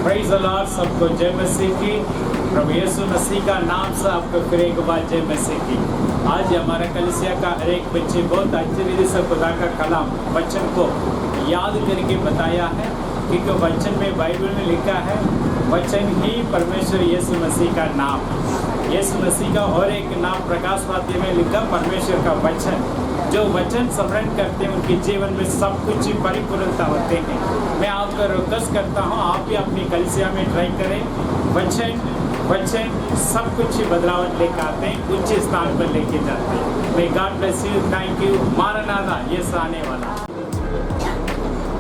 Praise the Lord, सबको जय मसीह की। प्रभु यीशु मसीह का नाम से आपको फिर एक बार जय मसीह की। आज हमारा कलीसिया का हर एक बच्चे बहुत अच्छी रीति से खुदा का कलाम वचन को याद करके बताया है, क्योंकि वचन में बाइबल में लिखा है वचन ही परमेश्वर यीशु मसीह का नाम है। यीशु मसीह का और एक नाम प्रकाश वाक्य में लिखा परमेश्वर का वचन। जो वचन स्मरण करते हैं उनके जीवन में सब कुछ ही परिपूर्णता होते हैं। मैं आपको रिक्वेस्ट करता हूँ, आप भी अपनी कलीसिया में ट्राई करें। वचन सब कुछ ही बदलाव लेकर आते हैं, उच्च स्थान पर लेके जाते हैं। मैं God bless you, thank you. मारनाथा यीशु आने वाला।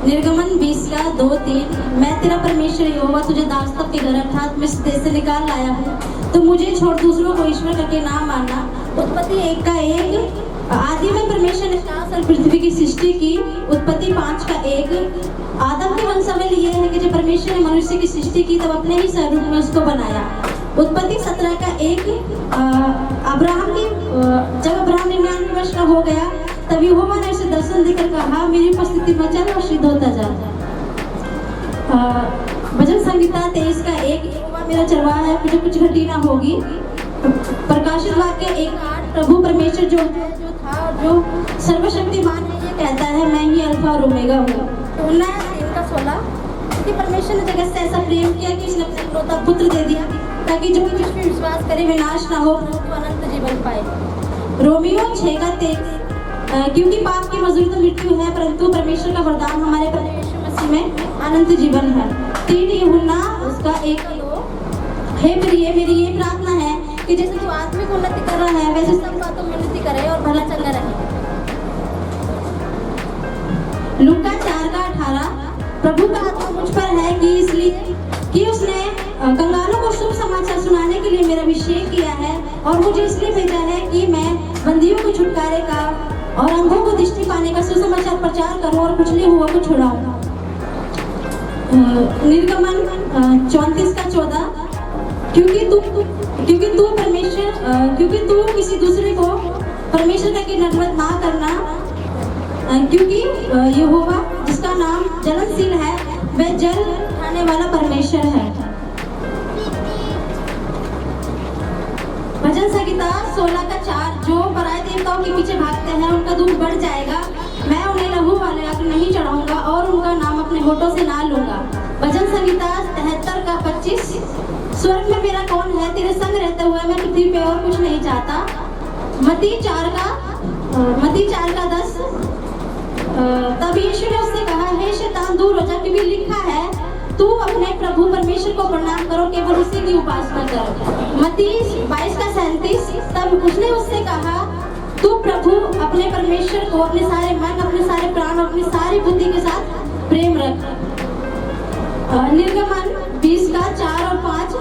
निर्गमन 20 का 2-3। मैं तेरा परमेश्वर यहोवा तुझे दासत्व के घर अर्थात मिस्र देश से निकाल लाया हूँ, तो मुझे छोड़ दूसरों को ईश्वर करके ना मानना। उत्पत्ति 1 का 1। आदि में परमेश्वर ने आकाश और पृथ्वी की सृष्टि की। उत्पत्ति 5 का 1। आदम के वंशावली ये है कि जब परमेश्वर ने मनुष्य की सृष्टि की तब अपने ही स्वरूप में उसको बनाया। उत्पत्ति 17 का 1। अब्राहम की जब अब्राहम 99 वर्ष का हो गया तब यहोवा ने उसे दर्शन देकर कहा, मेरी उपस्थिति में चल और सिद्ध होता जा। भजन संहिता 23 का 1। यहोवा मेरा चरवाहा है, मुझे कुछ घटी ना होगी। प्रकाशित वाक्य 1:8। प्रभु परमेश्वर जो है, जो था और जो सर्वशक्तिमान है, ये कहता है मैं ही अल्फा और ओमेगा हूँ। 3 का 16। कि परमेश्वर ने जगत से ऐसा प्रेम किया कि उसने अपना इकलौता पुत्र दे दिया ताकि जो कुछ भी विश्वास करे विनाश ना हो परंतु अनंत जीवन पाए। रोमियो 6 का 23। क्योंकि पाप की मजदूरी तो मृत्यु है, परंतु परमेश्वर का वरदान हमारे प्रभु यीशु मसीह में अनंत जीवन है। 3 यूहन्ना उसका 1:2। हे प्रिय, मेरी ये प्रार्थना है कि जैसे तू आत्मिक उन्नति कर रहा है वैसे सब बातों में उन्नति करे और भला चंगा रहे। लूका 4 का 18। प्रभु का आत्मा मुझ पर है कि इसलिए कि उसने कंगालों को शुभ समाचार सुनाने के लिए मेरा अभिषेक किया है और मुझे इसलिए भेजा है कि मैं बंदियों को छुटकारे का और अंधों को दृष्टि पाने का सुसमाचार प्रचार करूं और कुचले हुआ को छुड़ाऊं। निर्गमन 34 का 14। क्योंकि तू किसी दूसरे को परमेश्वर का दंडवत ना करना, क्योंकि यहोवा जिसका नाम जलनशील है वह जल उठाने वाला परमेश्वर है। भजन संहिता 16 का 4। जो पराये देवताओं के पीछे भागते हैं उनका दुख बढ़ जाएगा। मैं उन्हें लहू वाले अग्नि नहीं चढ़ाऊंगा और उनका नाम अपने होठों से ना लूंगा। भजन संहिता 73 का 25। स्वर्ग में मेरा कौन है, तेरे संग रहते हुए मैं पृथ्वी पे और कुछ नहीं चाहता। मत्ती 4 का 10। तब यीशु ने उससे कहा, हे शैतान दूर हो जा, क्योंकि लिखा है तू अपने प्रभु परमेश्वर को प्रणाम करो, केवल उसी की उपासना करो। मत्ती 22 का 37। तब उसने उससे कहा, तू प्रभु अपने परमेश्वर को अपने सारे मन, अपने सारे प्राण और अपनी सारी बुद्धि के साथ प्रेम रख। निर्गमन 20 का 4 और 5।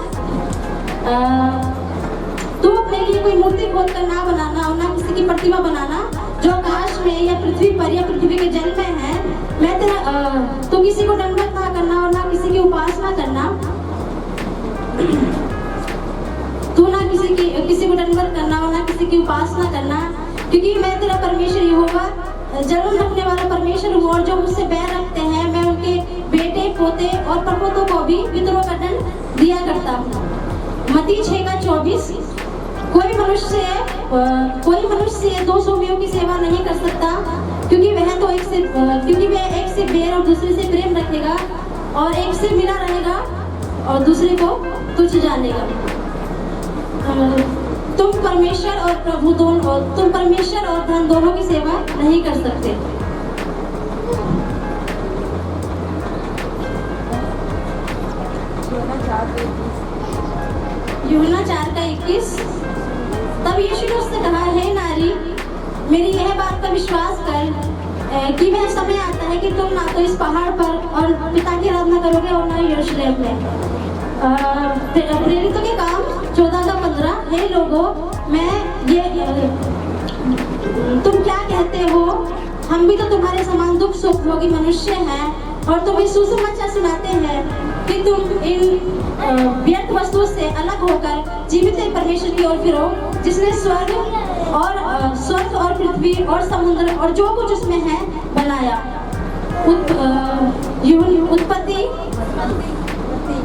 तू अपने लिए कोई मूर्ति खोद कर ना बनाना और ना किसी की प्रतिमा बनाना जो आकाश में या पृथ्वी पर या पृथ्वी के जल में है। मैं तेरा तू किसी को दंडवत ना करना और ना किसी की उपासना करना। तू ना किसी को दंडवत करना और ना किसी की उपासना करना, क्योंकि मैं तेरा परमेश्वर यहोवा जलन रखने वाला परमेश्वर हूँ और जो मुझसे बैर रखते हैं मैं उनके बेटे पोते और परपोतों को भी पितरों का दंड दिया करता हूँ। मत्ती 6 का 24। कोई मनुष्य 2 स्वामियों की सेवा नहीं कर सकता, क्योंकि वह एक से बैर और दूसरे से प्रेम रखेगा और एक से मिला रहेगा और दूसरे को तुच्छ जानेगा। तुम परमेश्वर और धन दोनों की सेवा नहीं कर सकते। यूहन्ना 4 का 21। तब यीशु ने उससे कहा, हे नारी, मेरी यह बात का विश्वास कर कि वह समय आता है कि तुम ना तो इस पहाड़ पर और पिता की आराधना करोगे और ना यरूशलेम में। प्रेरितों के काम 14 का 15। हे लोगों, तुम क्या कहते हो, हम भी तो तुम्हारे समान दुख सुख भोगी मनुष्य हैं और तुम्हें सुसमाचार सुनाते हैं कि तुम इन व्यर्थ वस्तुओं से अलग होकर जीवित परमेश्वर की ओर फिरो, जिसने स्वर्ग और पृथ्वी और समुद्र और जो कुछ उसमें है बनाया। उत्पत्ति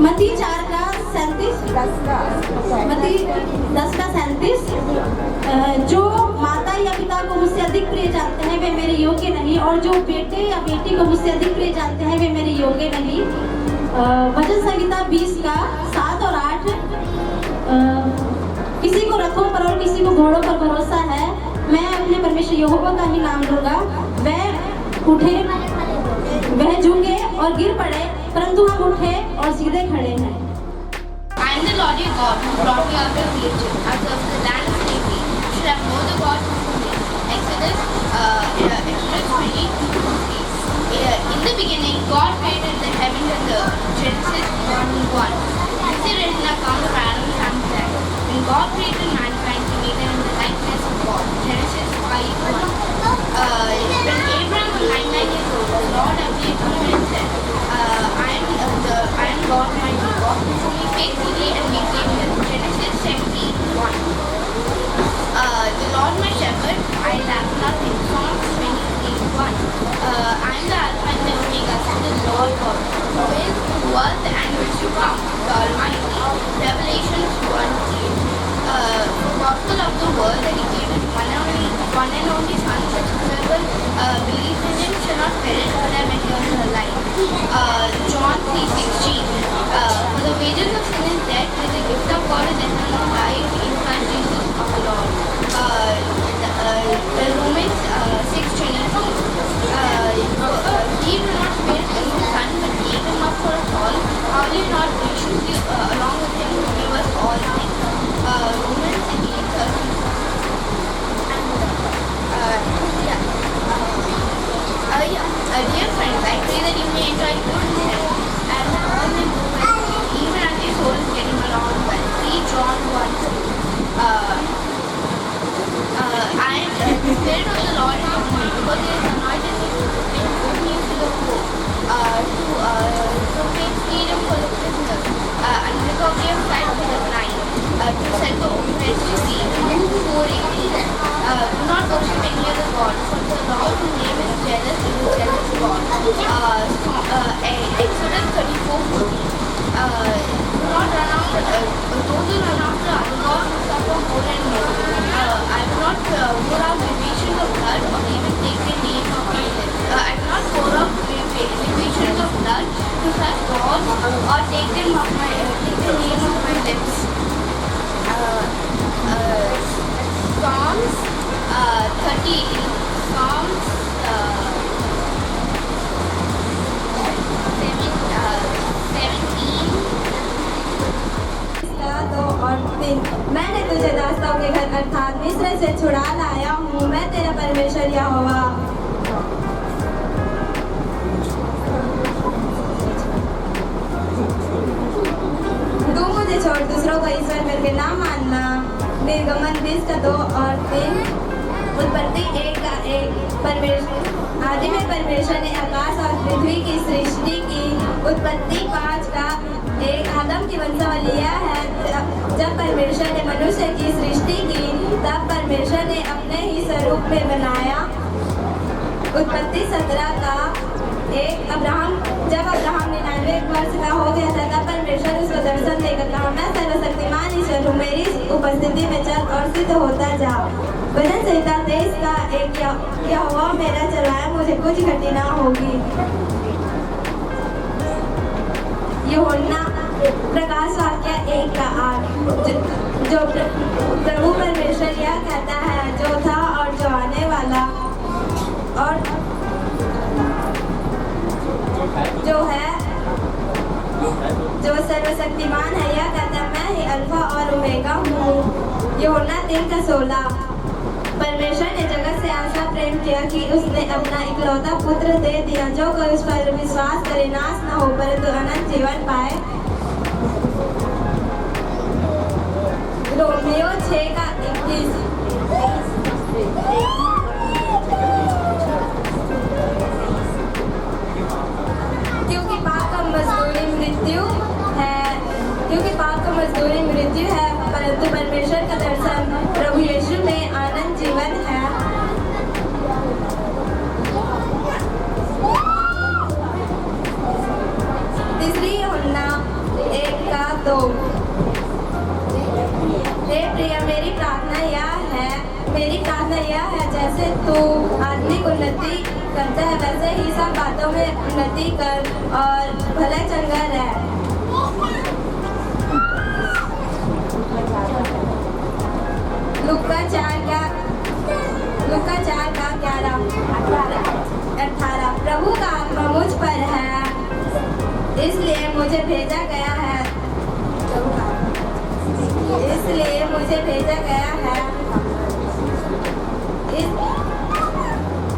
मत्ती 4:37 मत्ती 10:37 जो माता या पिता को मुझसे अधिक प्रिय जानते हैं वे मेरे योग्य नहीं, और जो बेटे या बेटी को मुझसे अधिक प्रिय जानते हैं वे मेरे योग्य नहीं। भजन संहिता 20:7 और 8 किसी को रथों पर और किसी को घोड़ों पर भरोसा है, मैं अपने परमेश्वर यहोवा का ही नाम लूंगा। वह उठे, वह झुके और गिर पड़े, परंतु हम उठे और सीधे खड़े हैं। I am the Lord your God who brought you out of Egypt, out of the land of slavery. You should have known the God before me. Exodus 20:3. In the beginning, God created the heavens and the earth. Genesis 1:1. This is written account of Adam and Sam. When God created mankind, He made them in the likeness of God. Genesis 5:1. When Abraham was 99 years old, the Lord appeared to him and said, I am God Almighty. Walk before me faithfully and be blameless. Genesis 17:1. The Lord my shepherd, I lack nothing. Psalms 23:1. I am the Alpha and the Omega, said the Lord God, who is, who was, and which to come, the Almighty. Revelation 1:3. The gospel of the world that He gave His one and only Son, that whoever believes in Him shall not perish but have eternal life. John 3:16. For the wages of sin is death, but the gift of God is eternal life in Christ Jesus our Lord. Romans 6:22. He will not spare His own Son, but gave Him up for us all. How will He not graciously along with Him give us all things? Romans 8:13. Dear friends, I pray that you may enjoy good health and all may go well, even as your soul is getting along well. Read John 1:2. I am the Spirit of the Lord is upon me, because He has anointed me to proclaim good news to the poor, to proclaim freedom for the prisoners, and recovery of sight for the blind, to set the oppressed free. 4:18. Do not worship any other god, for the Lord whose name is jealous is a jealous God. Exodus 34:14. Do not run after those who run after other gods who suffer more and more. I will not pour out libations of blood or even take the name of my lips. I will not pour out libations of blood to such gods or take the name of my lips. Psalms 30. Psalms 2 और 3। मैंने तुझे दास्ताओं के घर अर्थात मिस्र से छुड़ा लाया हूँ, मैं तेरा परमेश्वर यहोवा। तू मुझे छोड़ दूसरों को ईश्वर करके ना मानना। निर्गमन 20:2 और 3। उत्पत्ति 1:1। आदि में परमेश्वर ने आकाश और पृथ्वी की सृष्टि की। उत्पत्ति 5:1। आदम की वंशावली यह है, जब परमेश्वर ने मनुष्य की सृष्टि की तब परमेश्वर ने अपने ही स्वरूप में बनाया। उत्पत्ति 17:1। जब अब्राहम 99 वर्ष का हो गया था तब परमेश्वर उसको दर्शन देकर कहा, मैं सर्वशक्तिमान ईश्वर हूँ, मेरी उपस्थिति में चल और सिद्ध होता जा। भजन संहिता 23:1। यहोवा मेरा चलाया, मुझे कुछ घटी ना होगी। यूहन्ना प्रकाश वाक्य 1:8। जो प्रभु परमेश्वर यह कहता है, जो था और जो आने वाला और जो है, जो सर्वशक्तिमान है, यह कहता है, मैं ही अल्फा और ओमेगा हूँ। यूहन्ना 3:16। परमेश्वर ने जगत से ऐसा प्रेम किया कि उसने अपना इकलौता पुत्र दे दिया, जो कोई उस पर विश्वास करे नाश न हो परंतु अनंत जीवन पाए। रोमियो 6:21। क्योंकि पाप का मजदूरी मृत्यु है, परंतु परमेश्वर का दर्शन प्रभु यीशु में आनंद जीवन है। तीसरी यूहन्ना दो। हे प्रिय, मेरी प्रार्थना यह है जैसे तू आत्मिक उन्नति करता है वैसे ही सब बातों में उन्नति कर और भला चंगा रह। लुका 4:11-18। प्रभु का आत्मा मुझ पर है, इसलिए मुझे भेजा गया है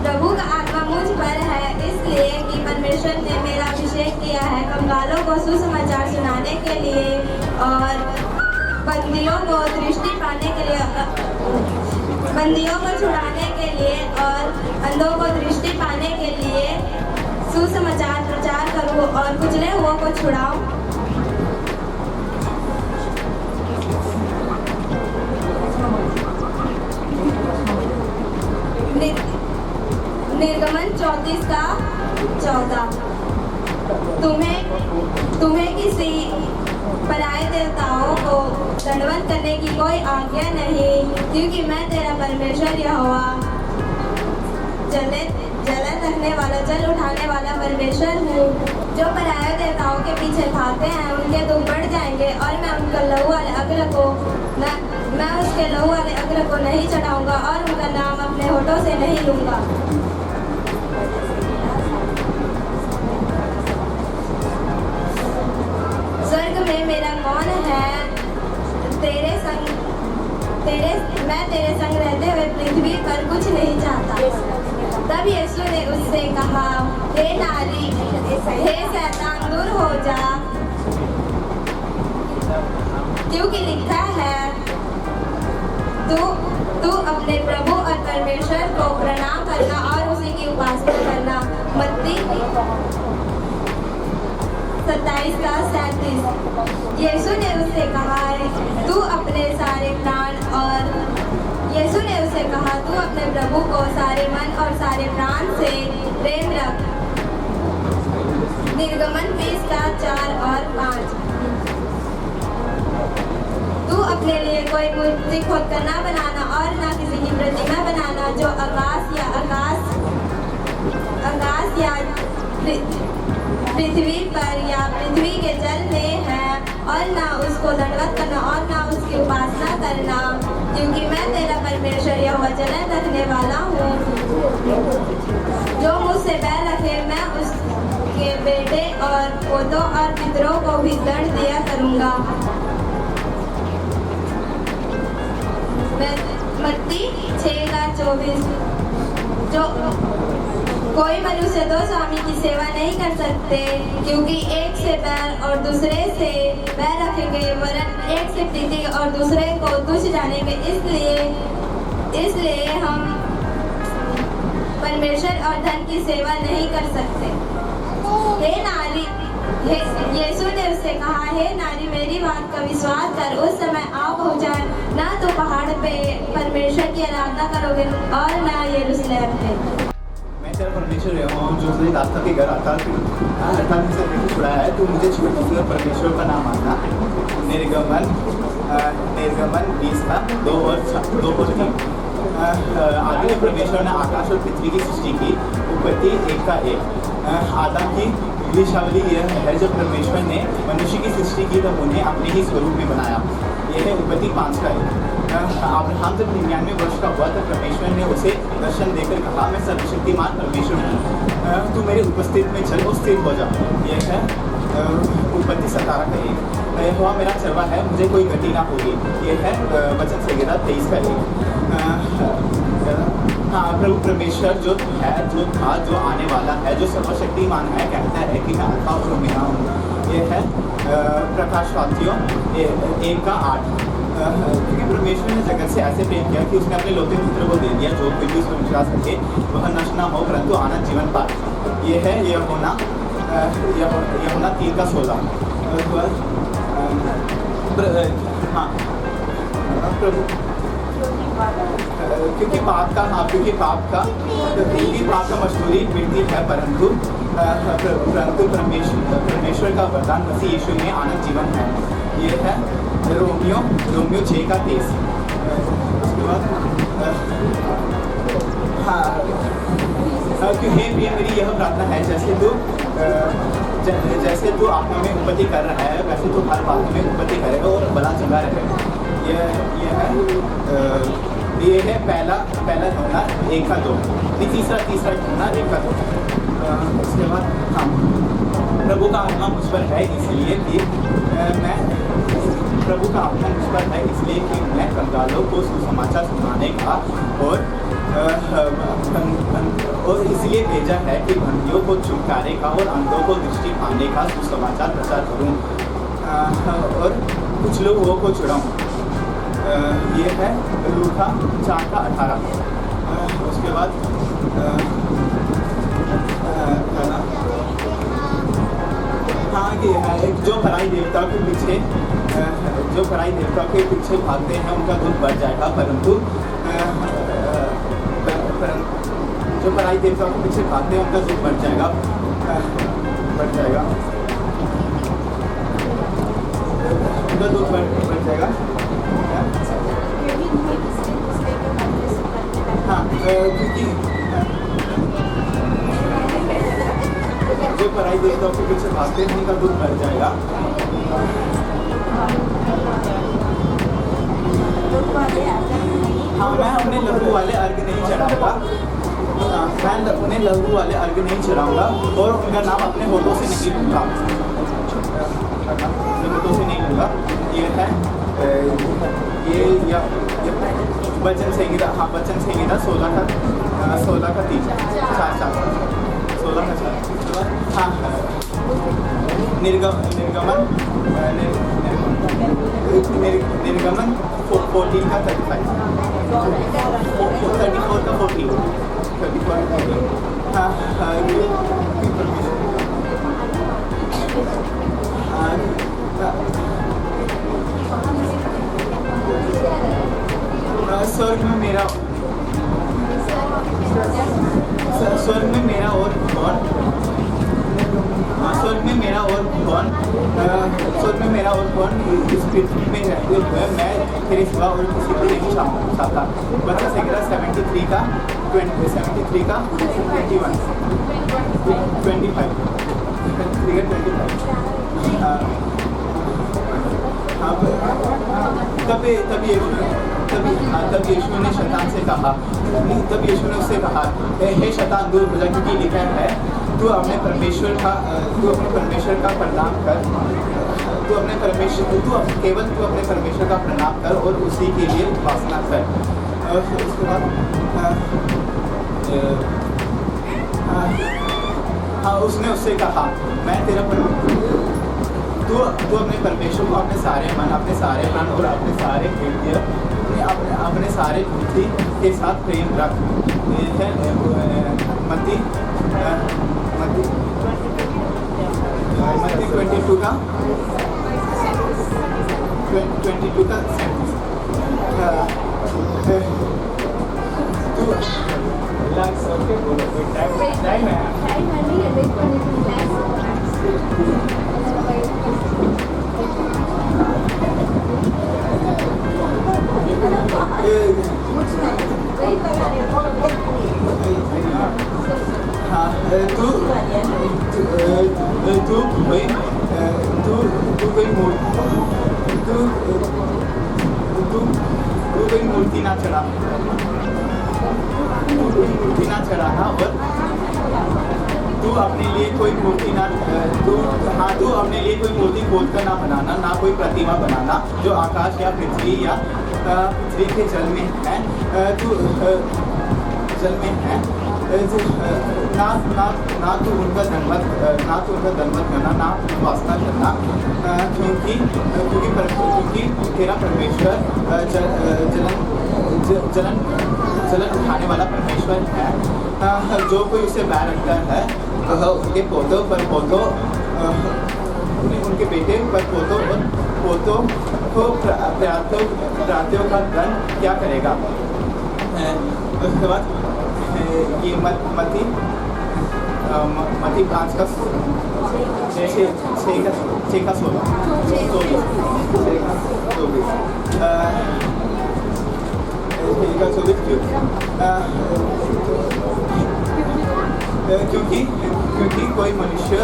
प्रभु का आत्मा मुझ पर है इसलिए कि परमेश्वर ने मेरा अभिषेक किया है कंगालों को सुसमाचार सुनाने के लिए और बंदियों को दृष्टि पाने के लिए, बंदियों को छुड़ाने के लिए और अंधों को दृष्टि पाने के लिए सुसमाचार प्रचार करूं और कुचले हुओं को छुड़ाऊं। निर्गमन 34:14। तुम्हें किसी पराये देवताओं को दंडवत करने की कोई आज्ञा नहीं, क्योंकि मैं तेरा परमेश्वर यहोवा जलन रखने वाला, जल उठाने वाला परमेश्वर हूँ। जो पराये देवताओं के पीछे भागते हैं उनके दुख बढ़ जाएंगे और मैं उसके लहू वाले अग्र को नहीं चढ़ाऊंगा और उनका नाम अपने होठों से नहीं लूंगा। स्वर्ग में मेरा कौन है? मैं तेरे संग रहते हुए पृथ्वी पर कुछ नहीं चाहता। तब यीशु ने उससे कहा, हे नारी, हे शैतान, दूर हो जा, क्योंकि लिखा है, तू अपने प्रभु और परमेश्वर को प्रणाम करना और उसी की उपासना करना। मत्ती 27:37। यीशु ने उससे कहा, तू अपने प्रभु को सारे मन और सारे प्राण से प्रेम रख। निर्गमन 20:4 और 5। तू अपने लिए कोई मूर्ति खोदकर न बनाना और न किसी की प्रतिमा बनाना जो आकाश या पृथ्वी पर या पृथ्वी के जल में है, और ना उसको दंडवत करना और ना उसकी उपासना करना, क्योंकि मैं तेरा परमेश्वर यहोवा जलन रखने वाला हूँ। जो मुझसे बैर रखे मैं उसके बेटे और पोतों और पितरों को भी दंड दिया करूँगा। मत्ती 6:24। जो कोई मनुष्य दो स्वामी की सेवा नहीं कर सकते, क्योंकि एक से बैर और दूसरे से बैर रखेंगे, वरन एक से प्रीति और दूसरे को तुच्छ जानेंगे। इसलिए हम परमेश्वर और धन की सेवा नहीं कर सकते। हे नारी, यीशु ने उससे कहा, हे नारी, मेरी बात का विश्वास कर, उस समय आ पहुँचा, ना तो पहाड़ पे परमेश्वर की आराधना करोगे और ना यरूशलेम पे। तेरा परमेश्वर यहोवा जो तुझे रास्ता के घर आता से छुड़ाया है, तू मुझे छोड़ कर परमेश्वर का नाम आना। निर्गमन 20:2 और 3। आदि में परमेश्वर ने आकाश और पृथ्वी की सृष्टि की। उत्पत्ति 1:1। आदम की विशावली यह है, जब परमेश्वर ने मनुष्य की सृष्टि की तब उन्हें अपने ही स्वरूप में बनाया। यह है उत्पत्ति 5:1। अब्राहम जब 99 वर्ष का हुआ तब परमेश्वर ने उसे दर्शन देकर कहा, मैं सर्वशक्तिमान परमेश्वर हूँ, तू मेरे उपस्थित में चल और स्थिर हो जा। यह है उत्पत्ति 17:1। यहोवा मेरा चरवा है, मुझे कोई गति ना होगी। यह है वचन संहिता 23:1। प्रभु परमेश्वर जो है, जो था, जो आने वाला है, जो सर्वशक्तिमान है, कहता है कि मैं अल्फा और ओमेगा हूँ। यह है प्रकाशवाक्यों 1:8। क्योंकि परमेश्वर ने जगत से ऐसे प्रेम किया कि उसने अपने लौते पुत्र को दे दिया, जो कोई भी उसमें विश्वास रखे वह नष्ट न हो परंतु आनंद जीवन पाए। ये है यूहन्ना 3:16। हाँ, प्रभु क्योंकि पाप का मजदूरी मिलती है, परंतु परमेश्वर का वरदान मसीह यीशु में आनंद जीवन है। ये है रोमियो 6 का 23। उसके बाद कि हे प्रिय मेरी यह प्रार्थना है जैसे तू आत्मा में उपलब्धि कर रहा है वैसे तू हर बात में उपलब्धि करेगा और भला चंगा रहेगा। ये है पहला ढूंढना 1 का 2, तीसरा ढूंढना 1 का 2। उसके बाद हाँ, प्रभु का आत्मा मुझ पर है इसलिए कि मैं कंगालों को सुसमाचार सुनाने का और इसलिए भेजा है कि बंदियों को छुटकारे का और अंधों को दृष्टि पाने का सुसमाचार प्रचार करूं और कुछ लोगों को छुड़ाऊं। ये है लूका 4 का 18। उसके बाद हाँ ये है जो पराई देवताओं के पीछे भागते हैं उनका दुख बढ़ जाएगा, परंतु जो पराई देवताओं के पीछे भागते हैं उनका दुख बढ़ जाएगा। उनका दुख बढ़ जाएगा। हाँ क्योंकि जो पराई देवताओं के पीछे भागते हैं उनका दुख बढ़ जाएगा। हाँ मैं उन्हें लघु वाले अर्घ नहीं चढ़ाऊंगा और उनका नाम अपने होठों से नहीं लूँगा। ये है ये वचन संहिता 16 का 3 हाँ निर्गमन 14 का 35 34 का 14 स्वर्ग में मेरा और कौन इस पृथ्वी में रहते हुए मैं तेरे सिवा और किसी को नहीं चाहता। बच्चा संहिता 73 का 21 तब यीशु ने शैतान से कहा, यीशु ने उससे कहा, हे शैतान दूर हो जा, क्योंकि लिखा है तू अपने परमेश्वर का प्रणाम कर, तू अपने परमेश्वर का प्रणाम कर और उसी के लिए उपासना कर। उसके बाद हाँ उसने उससे कहा मैं तेरा तू अपने परमेश्वर को अपने सारे मन और अपने सारे हृदय अपने सारे बुद्धि के साथ प्रेम रख। मत्ती 22 का टाइम है। कोई मूर्ति ना चढ़ाना और तू अपने लिए कोई मूर्ति खोद कर ना बनाना, ना कोई प्रतिमा बनाना जो आकाश या पृथ्वी के जल में है, ना तो उनका धन्यवाद करना, ना उपासना करना, क्योंकि तेरा परमेश्वर जलन उठाने वाला परमेश्वर है। जो कोई उसे बैर रखता है वह उनके उनके बेटे पर पोतों को प्रार्थियों का दंड क्या करेगा। उसके बाद ये मत्ती 5 का 6 का 16 प्रचलित क्यों? क्योंकि कोई मनुष्य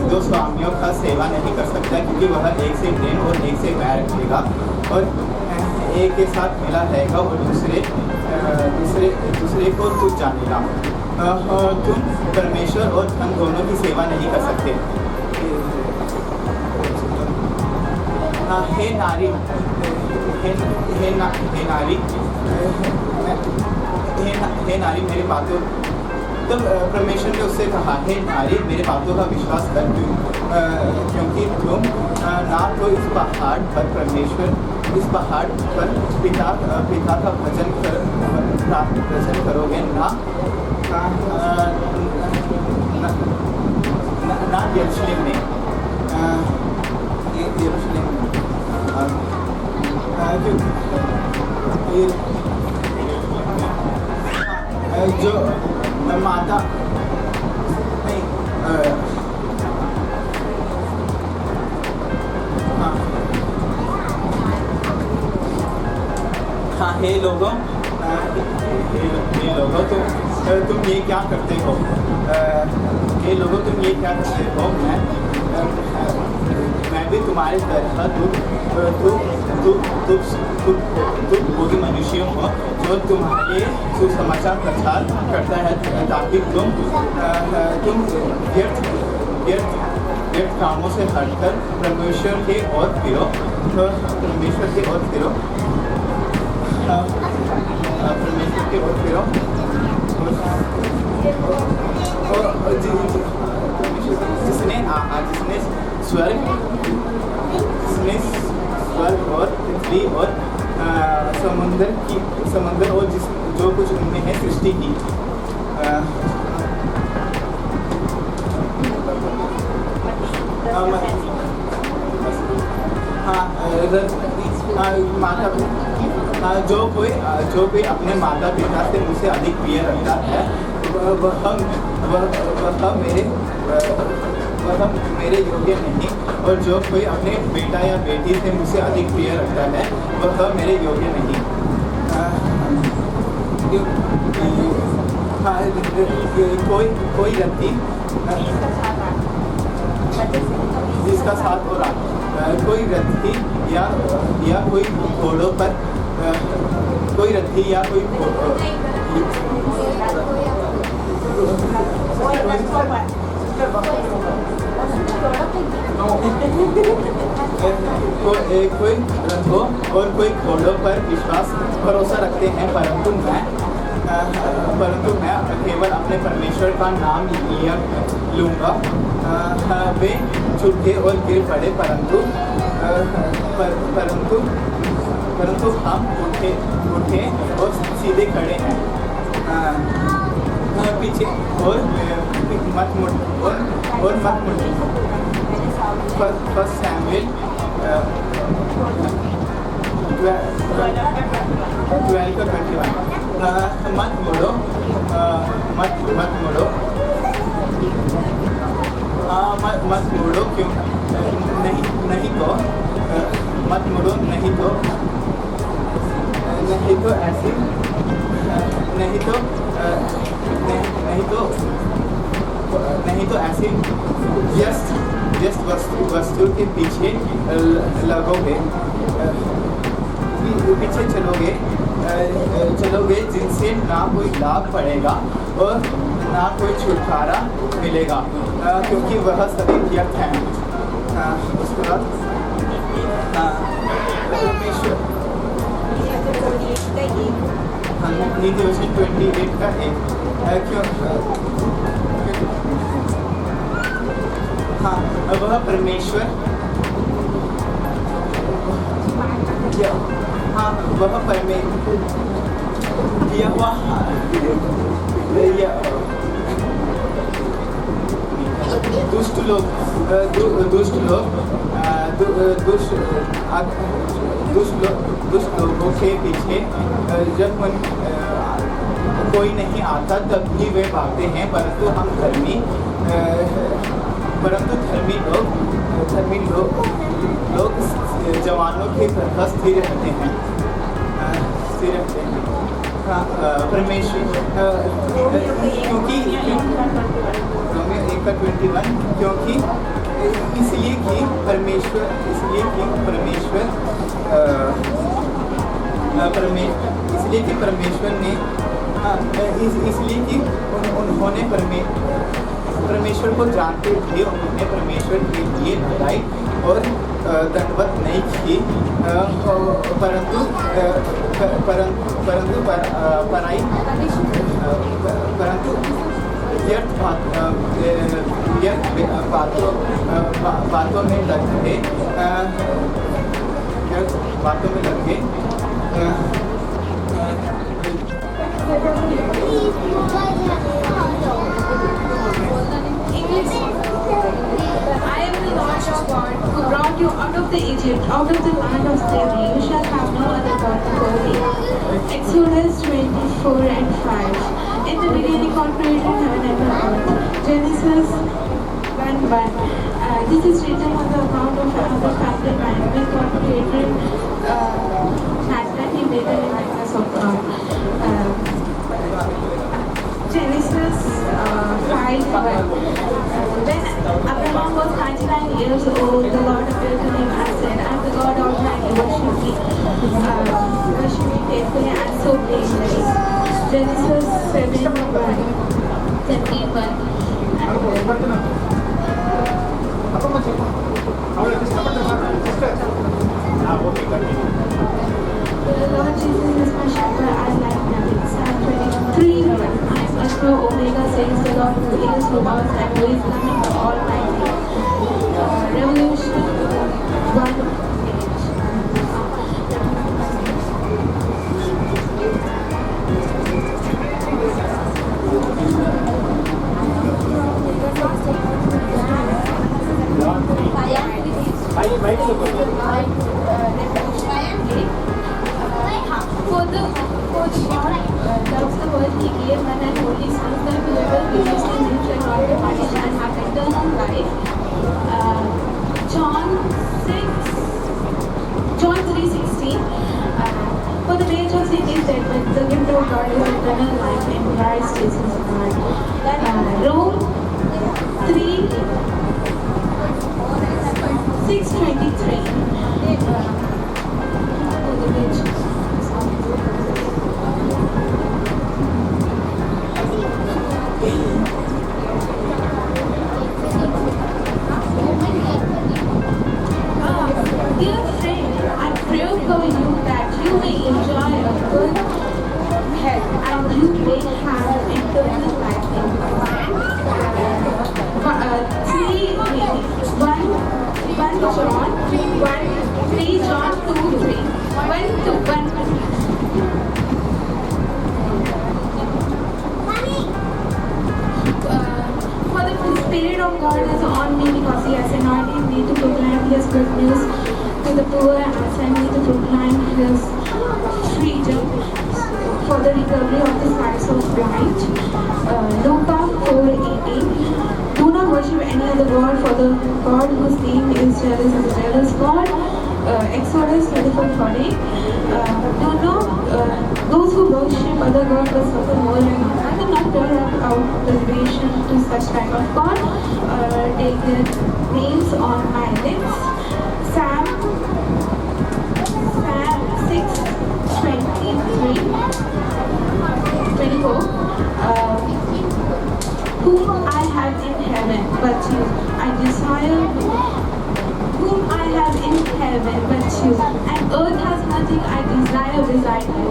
दो स्वामियों का सेवा नहीं कर सकता, क्योंकि वह एक से प्रेम और एक से बैर रखेगा, और एक के साथ मिला रहेगा और दूसरे को तुझ जानेगा। तुम परमेश्वर और धन दोनों की सेवा नहीं कर सकते। हे नारी, मेरी बातों, तब परमेश्वर ने उससे कहा, हे नारी मेरे बातों का विश्वास कर, क्योंकि तुम ना तो इस पहाड़ पर पिता का भजन करोगे, ना यरूशलेम में जो माता नहीं, हाँ, हे लोगों, तुम ये क्या करते हो? हे लोगों, तुम ये क्या करते हो? मैं भी तुम्हारे तरह भोगी मनुष्य हूँ, जो तुम्हारे सुसमाचार प्रचार करता है, ताकि तुम व्यर्थ कामों से हटकर परमेश्वर की ओर फिरो। जिसने स्वर्ग और पृथ्वी और समुद्र और जो कुछ उनमें है सृष्टि की। जो कोई अपने माता पिता से मुझसे अधिक प्रिय रखता है, वह मेरे योग्य नहीं, और जो कोई अपने बेटा या बेटी से मुझसे अधिक प्रिय रखता है, वह मेरे योग्य नहीं। कोई व्यक्ति जिसका साथ हो रहा, कोई रथी या कोई घोड़ों पर, कोई रथी या कोई रथों और कोई घोड़ों पर भरोसा रखते हैं, परंतु मैं केवल अपने परमेश्वर का नाम लिया लूँगा। वे झूठे और गिर पड़े, परंतु हम उठे और सीधे खड़े हैं। पीछे और मत मुड़। First Samuel 12:21। मत मुड़ो, क्यों? नहीं तो ऐसे व्यस्त वस्तु के पीछे चलोगे जिनसे ना कोई लाभ पड़ेगा और ना कोई छुटकारा मिलेगा, क्योंकि वह सभी व्यर्थ हैं। उसके बाद नीति वचन 28 का 1। वह परमेश्वर, दुष्ट लोगों के पीछे जब कोई नहीं आता तब भी वे भागते हैं, परंतु धर्मी लोग लोग जवानों की तरह स्थिर रहते हैं। परमेश्वर क्योंकि रोमियो 1:21 क्योंकि इसलिए कि परमेश्वर ने इसलिए कि उन्होंने परमेश्वर को जानते थे, उन्होंने परमेश्वर के लिए लड़ाई और दंडवत नहीं की, परंतु व्यर्थ बातों में लग गए। I am the Lord your God who brought you out of the Egypt, out of the land of slavery. You shall have no other God before me. Exodus 24:5. In the beginning, God created heaven and earth. Genesis 1:1. This is written on the account of the family man. When God created mankind, He made them in the likeness of God. Genesis 5:1. When Abraham was 99 years old, the Lord appeared to him and said, I am the God Almighty, worship me faithfully and so blameless. Genesis 7:1. The Lord Jesus is my shepherd, I lack nothing. Psalm 23:1. I am Alpha Omega, says the Lord, who is, who was, and who is coming, the Almighty. Revelation 1:8. For the God loves the world, He gave one and only Son, that whoever believes in Him shall not be punished and have eternal life. John 3:16. For the wage of sin is death, but the gift of God is eternal life in Christ Jesus our Lord. Rome 3:6:23. For the wage. Dear friend, I pray for you that you may enjoy a good health and you may have eternal life in Christ. 3 John 2:3. 1:1. For the Spirit of God is on me because He has anointed me to proclaim His good news to the poor and sent me to proclaim His freedom for the recovery of the sight of blind. Luke 4:18. Do not worship any other God, for the God whose name is jealous is a jealous God. Exodus 24:40. Those who worship other gods will suffer more and more. I will not pour out reservation to such type of God. Take their names on my lips. Psalm 6:24. Whom I have in heaven but you, I desire. Whom I have in heaven but you, and earth has nothing I desire beside you.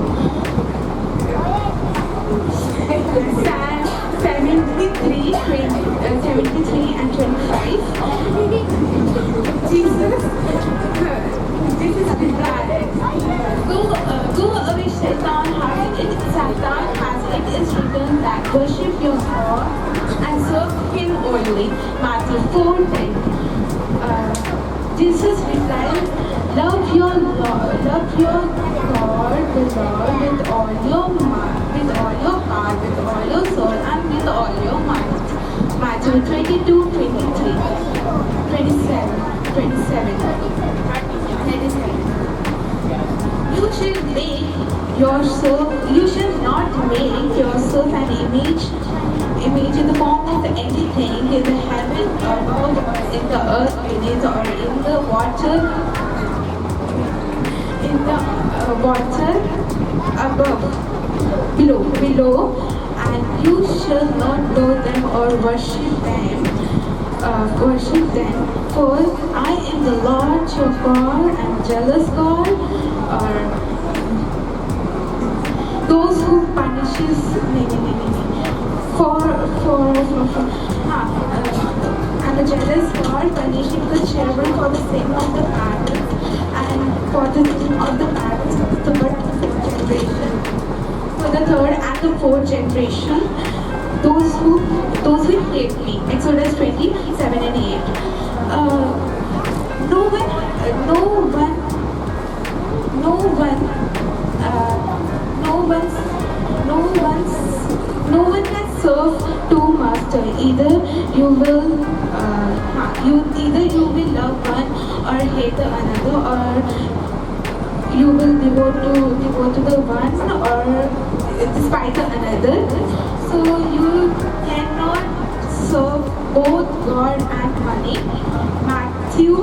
Psalm 73 and 25. Jesus replied, Go away, Satan has it is written that worship your God and serve Him only. Matthew 4:10. Jesus replied, love your God, the Lord, with all your mind, with all your heart, with all your soul, and with all your might. Matthew 22:27. 27. 37. You shall not make yourself an image in the form of anything in the heaven above, in the earth beneath, or in the water above, below, and you shall not know them or worship them. For I am the Lord your God, and jealous God, or those who punishes and the jealous God, punishing the children for the sin of the parents and for the sin of the parents of the third and fourth generation. For the third and the fourth generation, those who hate me. Exodus 27 and 8. No one can serve two masters. Either you will love one or hate the another, or you will devote to the one or despise the another. So you cannot serve both God and money. Matthew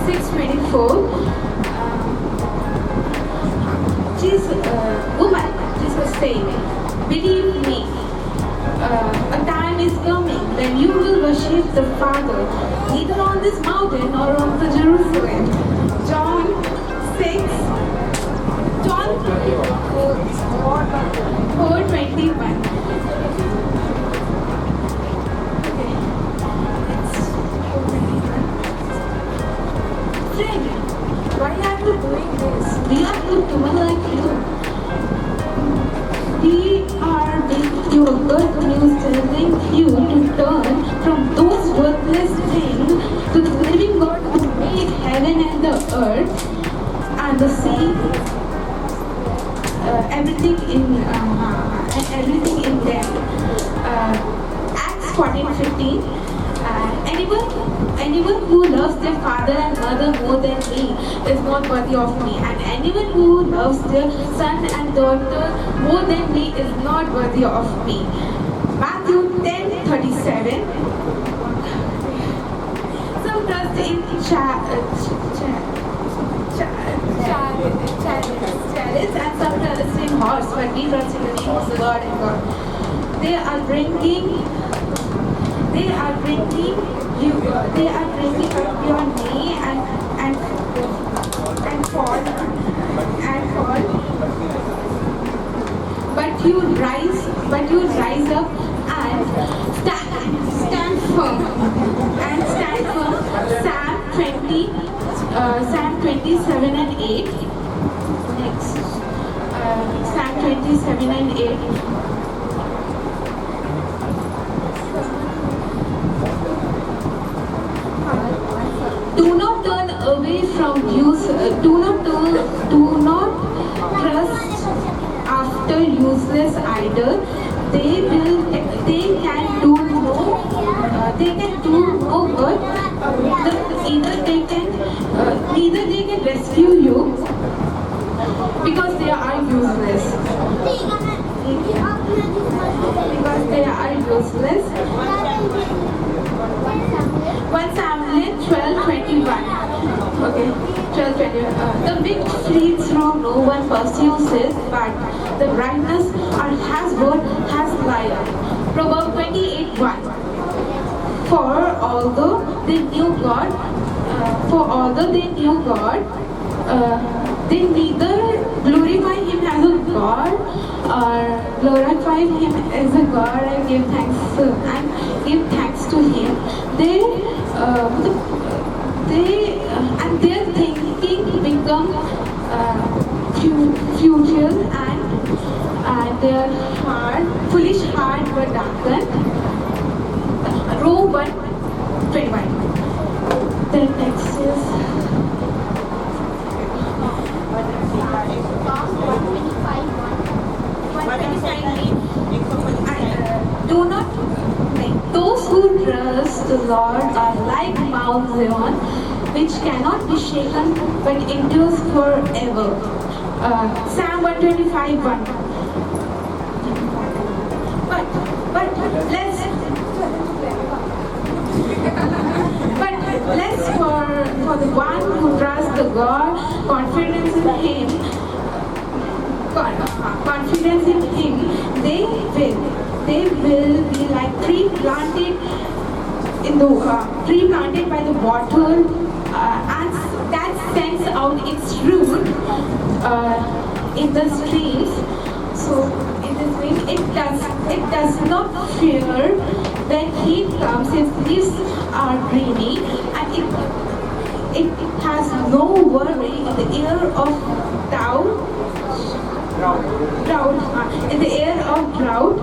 6:24. Jesus said, believe me, a time is coming when you will worship the Father either on this mountain or on the Jerusalem. John 4:21. Friend, why are you doing this? We are good women like you. We are with you good news telling you to turn from those worthless things to the living God who made heaven and the earth and the sea, everything in them. Acts 14:15. Anyone who loves their father and mother more than me is not worthy of me, and anyone who loves their son and daughter more than me is not worthy of me. Matthew 10:37. Some trust in chariots and some trust in horse, but we trust in the name of the Lord and God. They are bringing up your knee and fall. But you rise up and stand firm. Psalm 27 and 8. Next. Psalm 27 and 8. Do not turn away from use. Do not trust after useless idol. They can do no good. Neither they can rescue you because they are useless. Because they are useless. 1 Samuel 12:21. Okay, 12:21. The wicked flees from no one pursues it, but the brightness has light. Proverbs 28:1. For although they knew God, they neither glorify Him as a God or glorify Him as a God and give thanks to Him. And their thinking become futile and their foolish heart were darkened. Romans 1:21. The text is Psalm 125:1. Mount Zion, which cannot be shaken but endures forever. Psalm 125:1. But let's for the one who trusts the God, confidence in Him, they will be like tree planted by the water, and that sends out its root in the streams. So in this way, it does not fear when heat comes. Its leaves are greeny, and it has no worry in the year of drought. In the year of drought,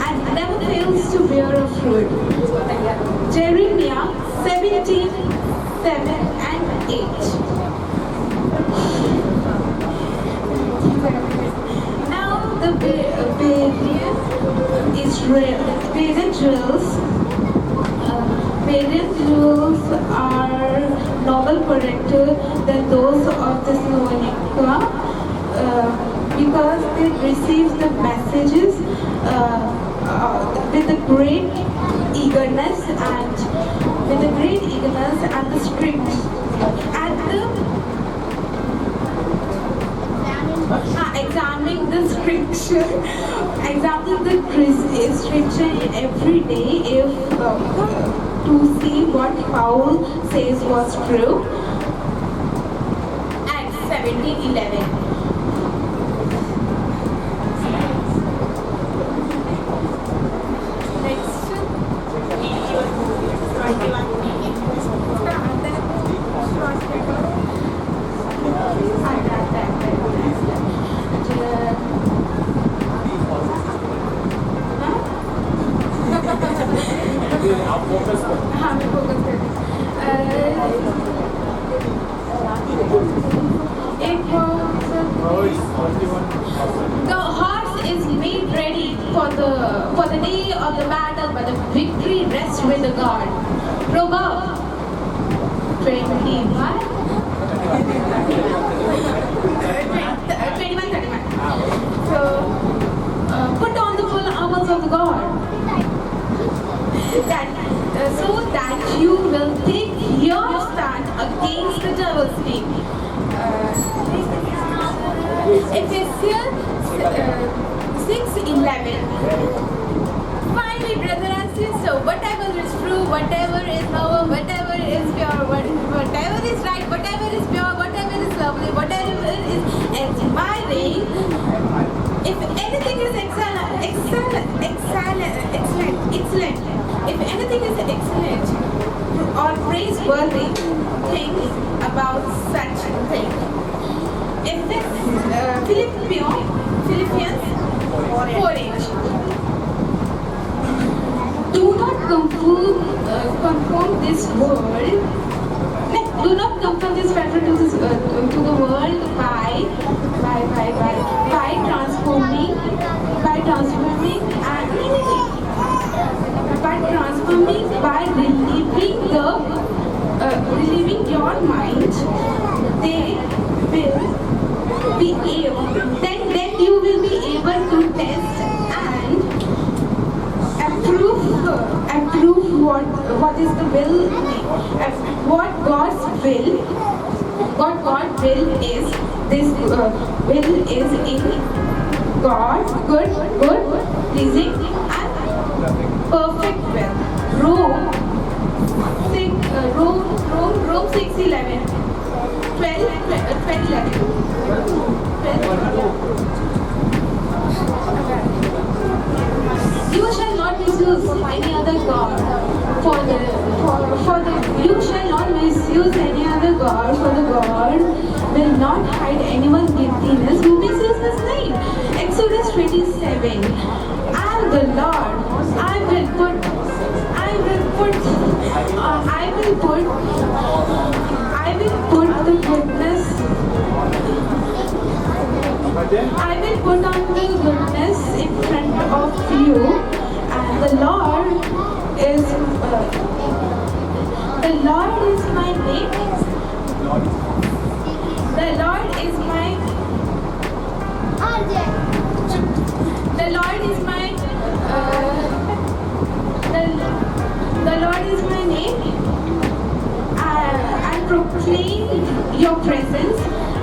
and never fails to bear a fruit. Jeremiah 17:7 and 8. Now the Berean drills are novel corrector than those of Thessalonica, because they receive the messages with a great eagerness and the strict and examining the scripture every day to see what Paul says was true. Acts 17:11. आप focus करो। हाँ मैं focus करती The horse is made ready for the day of the battle, but the victory rests with the God. Proverbs 21:31. So put on the full armor of the God, so that you will take your stand against the devil's scheme. Ephesians 6:11. Finally, brother and sister, whatever is true, whatever is noble, whatever is pure, whatever is right, whatever is pure, whatever is lovely, whatever is admiring, if anything is excellent, if anything is excellent or praiseworthy, think about such things. Philippians 4:8. Do not conform this world. Do not conform this pattern to the world by transforming by relieving your mind. They will be able. Then you will be able to test and approve what is the will, what God's will. What God's will is. This will is in God, good, pleasing, and perfect will. Rome 6:11. 12:11. You shall not misuse any other God. You shall not misuse any other God, for the God will not hide anyone's guiltiness who misuses His name. Exodus 27. And the Lord, I will put on the goodness in front of you, The Lord is the Lord is my name. The Lord is my the Lord is my the Lord is my name. I proclaim your presence.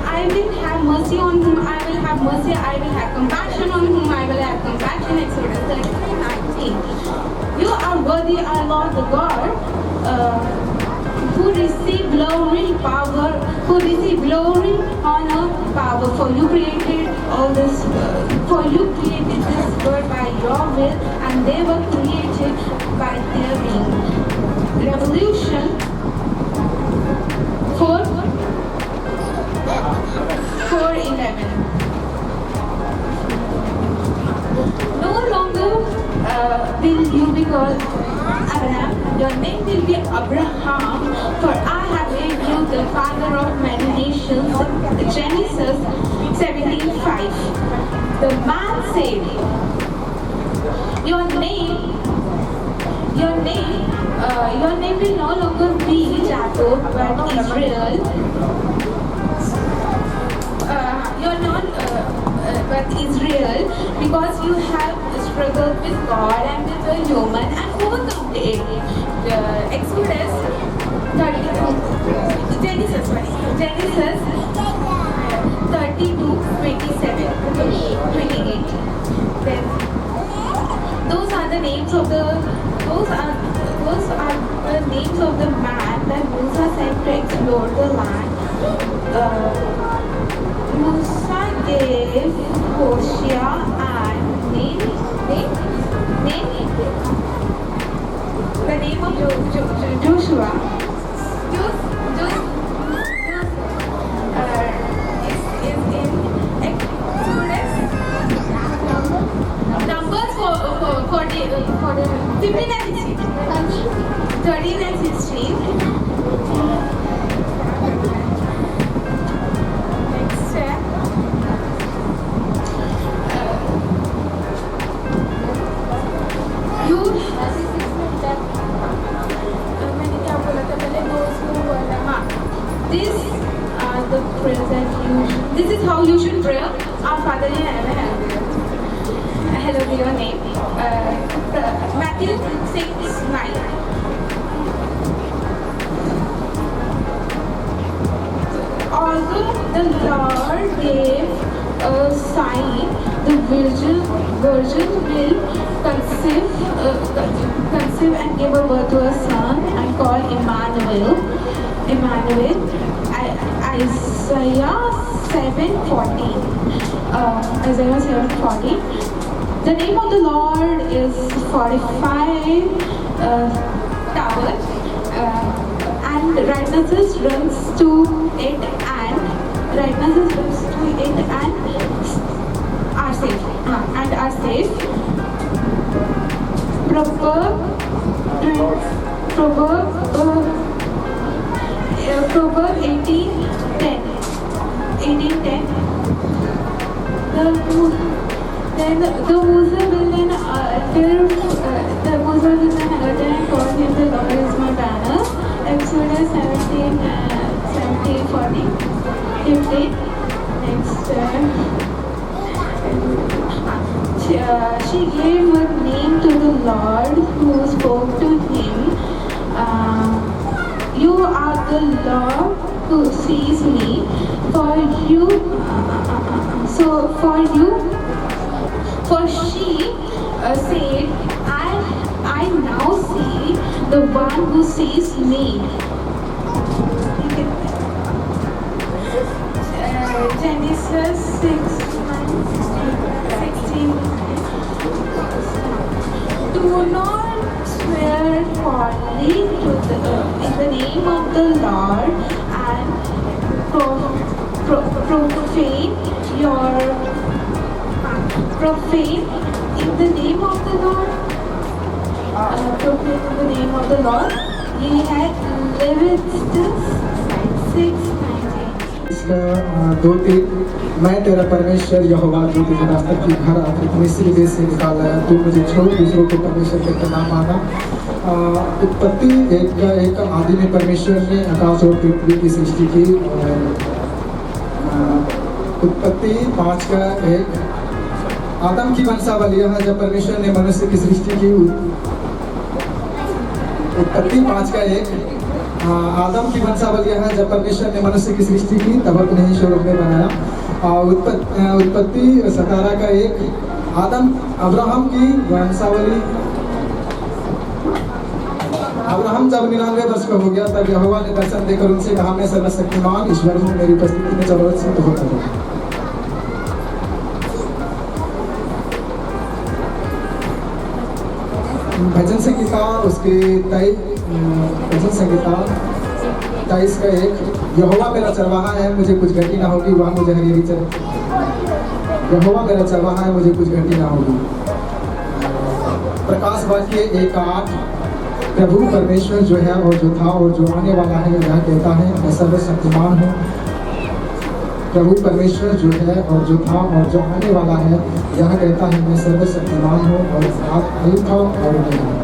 I will have mercy on whom I will have mercy. I will have compassion on whom I will have compassion. Exodus 13:19. You are worthy, our Lord the God, who receive glory, power, who receive glory, honor, power. For you created all this. For you created this world by your will, and they were created by their will. Revolution 4:11. No longer will you be called Abraham. Your name will be Abraham, for I have made you the father of many nations. Genesis 17:5. The man said, Your name will no longer be Jacob, but Israel. But Israel, because you have struggled with God and with the human and overcome it. Exodus 32, Genesis 32:27-28. Then those are the names of the names of the man that Moses sent to explore the land. Musa gave Hoshea and the name of Joshua. Is in Exodus. Numbers for 15 and 16. 13 and 16. This is how you should pray. Our Father in heaven, hallowed be your name. Matthew 6:9. Although the Lord gave a sign, the virgin will conceive and give birth to a son and call Emmanuel. Isaiah 7:40. Isaiah 7:40. The name of the Lord is 45 tower, and righteousness runs to it, and are safe. Proverb 18:10. The Musa will then call him the Lord is my banner. Exodus 17:40. 15. Next. She gave her name to the Lord who spoke to him. You are the Lord who sees me. For she said, I now see the one who sees me. Genesis 6:16. Do not swear falsely in the name of the Lord and profane in the name of the Lord. Profane in the name of the Lord. Ye had Leviticus 6:19. इसका 2-3 मैं तेरा परमेश्वर यहोवा जो तुझे रास्ते की घर आकर मिस्र देश से निकाल लाया, तू मुझे छोड़ दूसरों को परमेश्वर कहकर नाम माना। उत्पत्ति 1:1 आदि में परमेश्वर ने आकाश और पृथ्वी की सृष्टि की। उत्पत्ति 5:1 आदम की वंशावली है जब परमेश्वर ने मनुष्य की सृष्टि की। उत्पत्ति 5:1 आदम की वंशावली है जब परमेश्वर ने मनुष्य की सृष्टि की तब अपने ही स्वरूप में बनाया। उत्पत्ति 17:1 आदम अब्राहम की वंशावली। अब्राहम जब 99 वर्ष का हो गया तब यहोवा ने दर्शन देकर उनसे कहा, मैं सर्वशक्तिमान ईश्वर हूँ, मेरी उपस्थिति में जरूरत सिद्ध होता है। भजन संगीता उसके भजन संगीता 23:1 यहोवा मेरा चरवाहा है, मुझे कुछ घटी ना होगी, वह मुझे हरी हरी यहोवा मेरा चरवाहा है, मुझे कुछ घटी ना होगी। प्रकाश वाक्य 1:8 प्रभु परमेश्वर जो है और जो था और जो आने वाला है यह कहता है, मैं सर्वशक्तिमान हूँ। प्रभु परमेश्वर जो है और जो था और जो आने वाला है यह कहता है, मैं सर्वशक्तिमान हूँ और अल्फा और ओमेगा।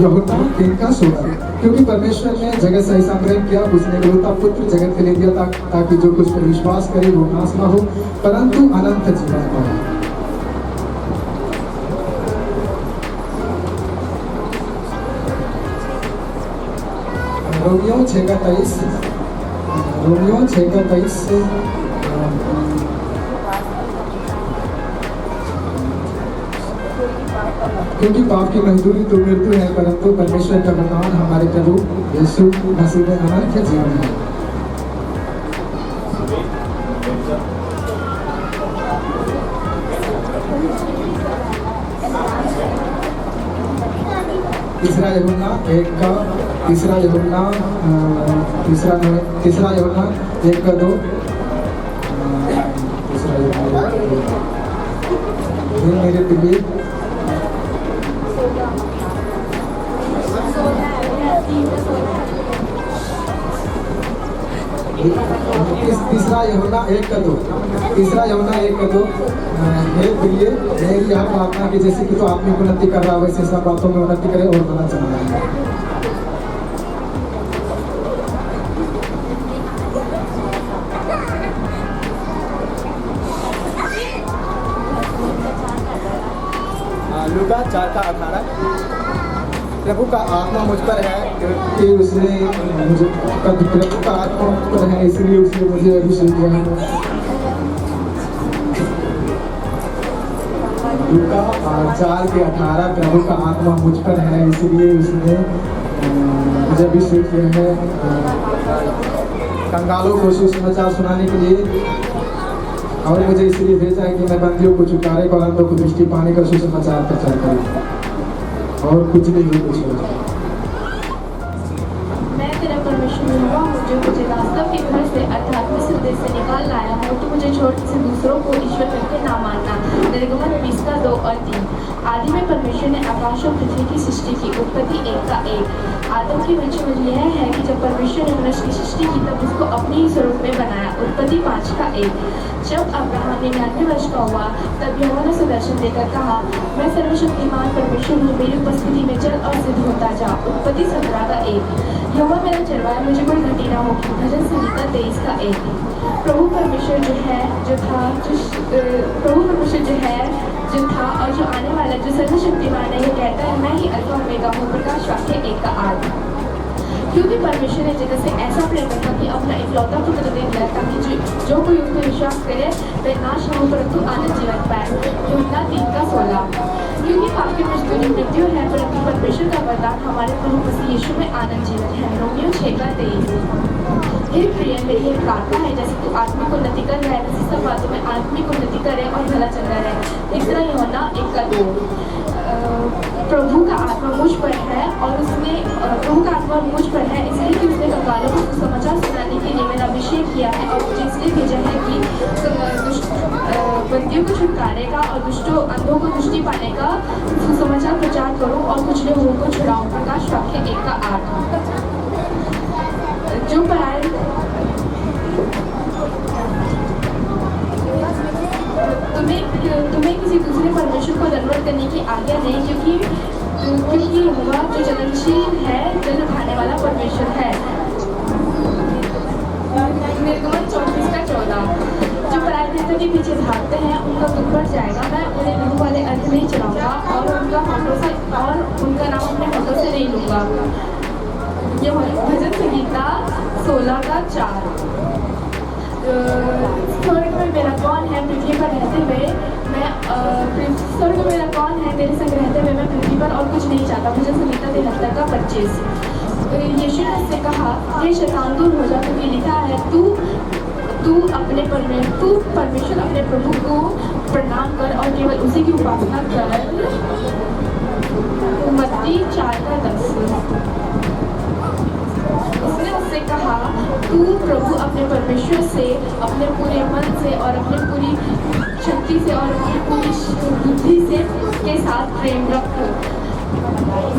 यूहन्ना 3:16 क्योंकि परमेश्वर ने जगत से ऐसा प्रेम किया, उसने एकलौता पुत्र जगत के लिए दिया ताकि जो कुछ पर विश्वास करे वो नाश न हो परंतु अनंत जीवन पाए। रोमियो 6:23 से क्योंकि पाप की मजदूरी तो मृत्यु है परंतु परमेश्वर का वरदान हमारे प्रभु यीशु मसीह में अनंत जीवन है। तीसरा यूहन्ना 1:2 मेरे प्रिय तीसरा यूहन्ना 1:2 हे प्रिय मेरी यह प्रार्थना कि जैसे कि तो आत्मिक उन्नति कर रहा है वैसे सब बातों में उन्नति करे और बना चल रहा है। लूका 4:18 प्रभु का आत्मा मुझ पर है कि उसने मुझे प्रभु का आत्मा मुझ पर है इसलिए उसने मुझे अभिषेक किया है। लूका 4:18 प्रभु का आत्मा मुझ पर है इसलिए उसने मुझे अभिषेक किया है कंगालों को सुसमाचार सुनाने के लिए और मुझे इसलिए भेजा है कि मैं बंदियों को छुटकारे को अंधों को दृष्टि पाने का सुसमाचार प्रचार करूं और कुछ नहीं कुछ मैं तेरा परमेश्वर यहोवा हूँ जो तुझे रास्ता के घर से अर्थात मिस्र देश से निकाल लाया हूँ। तो मुझे छोड़ किसी दूसरों को ईश्वर करके ना मानना। निर्गमन 20:2 और 3 आदि में परमेश्वर ने आकाश और पृथ्वी की सृष्टि की। उत्पत्ति 1:1 आदम की वंशावली यह है कि जब परमेश्वर ने मनुष्य की सृष्टि की तब उसको अपने ही स्वरूप में बनाया। उत्पत्ति 5:1 जब अब्राहम 99 वर्ष का हुआ तब यहोवा ने उसे दर्शन देकर कहा, मैं सर्वशक्तिमान परमेश्वर हूँ, मेरी उपस्थिति में चल और सिद्ध होता जा। उत्पत्ति 17:1 यहोवा मेरा चरवाहा, मुझे कोई घटी ना होगी। भजन संगीता 23:1 प्रभु परमेश्वर जो है जो था और जो आने वाला जो सर्वशक्तिमान है, ये कहता है मैं ही अल्फा ओमेगा हूँ। प्रकाश वाक्य 1:8 क्योंकि परमेश्वर ने जगत से ऐसा प्रेम रखा कि अपना इकलौता पुत्र दे दिया ताकि जो कोई उस पर विश्वास करे वह नाश न हो परंतु आनंद जीवन पाए। यूहन्ना 3:16 क्योंकि पाप की मजदूरी मृत्यु है परंतु परमेश्वर का वरदान हमारे प्रभु मसीह यीशु में आनंद जीवन है। रोमियो 6:23 हे प्रिय मेरी एक प्रार्थना है जैसे तू आत्मिक उन्नति कर रहा है वैसे सब बातों में आत्मिक उन्नति करे और भला चल रहा है। तीसरा यूहन्ना 1:2 प्रभु का आत्मा मुझ पर है और उसने प्रभु का आत्मा मुझ पर है इसलिए कि उसने कंगालों को समाचार सुनाने के लिए मेरा अभिषेक किया है और मुझे इसलिए भेजा है कि बंदियों बंदियों को छुटकारे का और दुष्टों अंधों को दृष्टि पाने का सुसमाचार प्रचार करूं और कुचले हुओं को छुड़ाऊं। प्रकाश वाक्य 1:8। जो पराये तुम्हें किसी दूसरे परमेश्वर को दंडवत करने की आज्ञा नहीं, क्योंकि यहोवा जो जलनशील है, जल खाने वाला परमेश्वर है। निर्गमन 34:14। जो पराये देवता के पीछे भागते हैं उनका दुख बढ़ जाएगा। मैं उन्हें लहू वाले अर्थ नहीं चलाऊंगा और उनका नाम अपने होठों से नहीं लूंगा। ये भजन संगीता 16:4। स्वर्ग में मेरा कौन है पृथ्वी पर रहते हुए स्वर्ग में मेरा कौन है तेरे संग रहते हुए मैं पृथ्वी पर और कुछ नहीं चाहता। भजन संगीता 73:25। यीशु ने उससे कहा, हे शैतान दूर हो जा, क्योंकि लिखा है तू परमेश्वर अपने प्रभु को प्रणाम कर और केवल उसी की उपासना कर। मत्ती 4:10। उसने उससे कहा, तू प्रभु अपने परमेश्वर से अपने पूरे मन से और अपनी पूरी शक्ति से और अपनी पूरी बुद्धि से के साथ प्रेम रख।